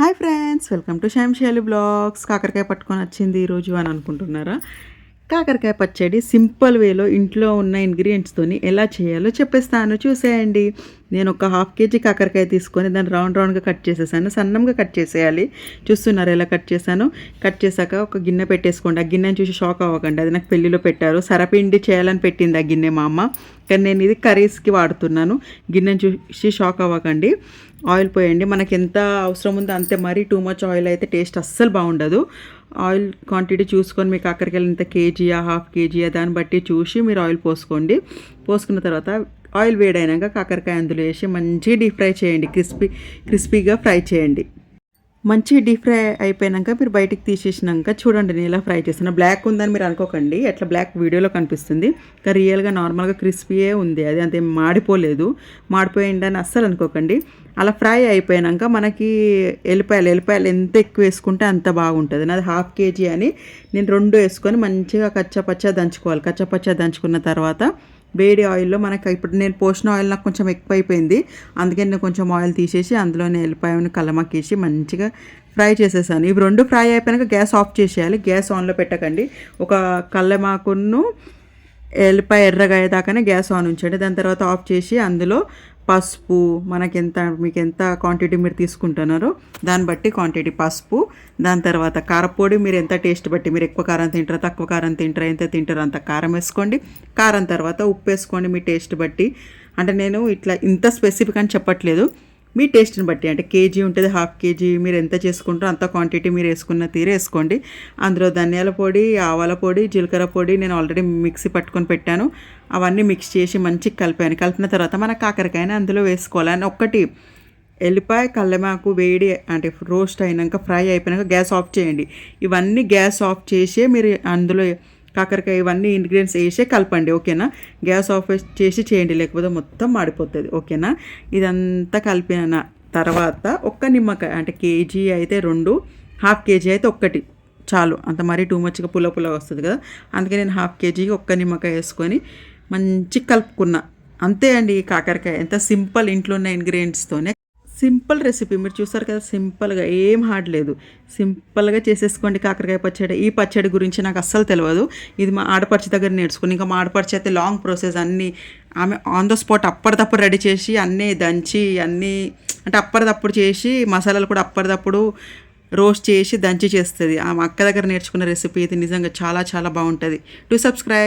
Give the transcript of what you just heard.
Hi friends, welcome to శాంశయాలి blogs. కాకరకాయ పట్టుకొని వచ్చింది ఈరోజు అని అనుకుంటున్నారా? కాకరకాయ పచ్చడి సింపుల్ వేలో ఇంట్లో ఉన్న ఇంగ్రీడియంట్స్తోని ఎలా చేయాలో చెప్పేస్తాను, చూసేయండి. నేను ఒక హాఫ్ కేజీ కాకరకాయ తీసుకొని దాన్ని రౌండ్గా కట్ చేసేసాను. సన్నంగా కట్ చేసేయాలి. చూస్తున్నారు ఎలా కట్ చేశాను. కట్ చేశాక ఒక గిన్నె పెట్టేసుకోండి. ఆ గిన్నెని చూసి షాక్ అవ్వకండి, అది నాకు పెళ్ళిలో పెట్టారు. సరపిండి చేయాలని పెట్టింది ఆ గిన్నె మా అమ్మ, కానీ నేను ఇది కర్రీస్కి వాడుతున్నాను. గిన్నెని చూసి షాక్ అవ్వకండి. ఆయిల్ పోయండి, మనకి ఎంత అవసరం ఉందో అంతే. మరీ టూ మచ్ ఆయిల్ అయితే టేస్ట్ అస్సలు బాగుండదు. ఆయిల్ క్వాంటిటీ చూసుకొని మీకు కాకరకాయలు ఇంత కేజీయా హాఫ్ కేజీయా దాన్ని బట్టి చూసి మీరు ఆయిల్ పోసుకోండి. పోసుకున్న తర్వాత ఆయిల్ వేడైనాక కాకరకాయ అందులో వేసి మంచిగా డీప్ ఫ్రై చేయండి. క్రిస్పీగా ఫ్రై చేయండి. మంచిగా డీప్ ఫ్రై అయిపోయాక మీరు బయటికి తీసేసినాక చూడండి నేను ఎలా ఫ్రై చేస్తాను. బ్లాక్ ఉందని మీరు అనుకోకండి, ఎట్లా బ్లాక్ వీడియోలో కనిపిస్తుంది, కానీ రియల్గా నార్మల్గా క్రిస్పీయే ఉంది. అది అంతే మాడిపోలేదు, మాడిపోయిందని అస్సలు అనుకోకండి. అలా ఫ్రై అయిపోయాక మనకి ఎల్లిపాయలు ఎంత ఎక్కువ వేసుకుంటే అంత బాగుంటుంది. నాది హాఫ్ కేజీ అని నేను 2 వేసుకొని మంచిగా కచ్చాపచ్చా దంచుకోవాలి. కచ్చాపచ్చా దంచుకున్న తర్వాత వేడి ఆయిల్లో మనకి ఇప్పుడు నేను పోసిన ఆయిల్ నాకు కొంచెం ఎక్కువ అయిపోయింది, అందుకని నేను కొంచెం ఆయిల్ తీసేసి అందులోనే ఎల్లిపాయని కలమకేసి మంచిగా ఫ్రై చేసేసాను. ఇవి 2 ఫ్రై అయిపోయాక గ్యాస్ ఆఫ్ చేసేయాలి. గ్యాస్ ఆన్లో పెట్టకండి. ఒక కల్లమాకును ఎల్లిపాయ ఎర్రగా అయ్యేదాకానే గ్యాస్ ఆన్ ఉంచండి. దాని తర్వాత ఆఫ్ చేసి అందులో పసుపు, మీకు ఎంత క్వాంటిటీ మీరు తీసుకుంటున్నారో దాన్ని బట్టి క్వాంటిటీ పసుపు, దాని తర్వాత కారపొడి మీరు ఎంత టేస్ట్ బట్టి, మీరు ఎక్కువ కారం తింటారా తక్కువ కారం తింటారా ఎంత తింటారో అంత కారం వేసుకోండి. కారం తర్వాత ఉప్పు వేసుకోండి మీ టేస్ట్ బట్టి. అంటే నేను ఇట్లా ఇంత స్పెసిఫిక్ అని చెప్పట్లేదు, మీ టేస్ట్ని బట్టి. అంటే కేజీ ఉంటుంది, హాఫ్ కేజీ మీరు ఎంత చేసుకుంటారో అంత క్వాంటిటీ మీరు వేసుకున్న తీరే వేసుకోండి. అందులో ధనియాల పొడి, ఆవాల పొడి, జీలకర్ర పొడి నేను ఆల్రెడీ మిక్సీ పట్టుకొని పెట్టాను. అవన్నీ మిక్స్ చేసి మంచిగా కలిపిన తర్వాత మన కాకరకాయని అందులో వేసుకోవాలి. అని ఒక్కటి ఎల్లిపాయ కల్లెమాకు వేడి అంటే రోస్ట్ అయినాక ఫ్రై అయిపోయాక గ్యాస్ ఆఫ్ చేయండి. ఇవన్నీ గ్యాస్ ఆఫ్ చేసే మీరు అందులో కాకరకాయ ఇవన్నీ ఇంగ్రీడియంట్స్ వేసే కలపండి, ఓకేనా? గ్యాస్ ఆఫ్ చేసి చేయండి, లేకపోతే మొత్తం మాడిపోతుంది, ఓకేనా? ఇదంతా కలిపిన తర్వాత ఒక్క నిమ్మకాయ, అంటే కేజీ అయితే 2, హాఫ్ కేజీ అయితే 1 చాలు. అంత మరీ టూ మచ్గా పుల్ల వస్తుంది కదా, అందుకే నేను హాఫ్ కేజీకి ఒక్క నిమ్మకాయ వేసుకొని మంచిగా కలుపుకున్నా. అంతే అండి, కాకరకాయ ఎంత సింపుల్, ఇంట్లో ఉన్న ఇంగ్రీడియంట్స్తోనే సింపుల్ రెసిపీ. మీరు చూస్తారు కదా, సింపుల్గా ఏం హార్డ్ లేదు, సింపుల్గా చేసేసుకోండి కాకరకాయ పచ్చడి. ఈ పచ్చడి గురించి నాకు అస్సలు తెలియదు, ఇది మా ఆడపడిచి దగ్గర నేర్చుకుని. ఇంకా మా ఆడపడిచి అయితే లాంగ్ ప్రాసెస్, అన్నీ ఆమె ఆన్ ద స్పాట్ అప్పటిదప్పుడు రెడీ చేసి అన్నీ దంచి అన్నీ అంటే అప్పటిదప్పుడు చేసి మసాలాలు కూడా అప్పటిదప్పుడు రోస్ట్ చేసి దంచి చేస్తుంది. ఆమె అక్క దగ్గర నేర్చుకున్న రెసిపీ ఇది, నిజంగా చాలా చాలా బాగుంటుంది. To subscribe.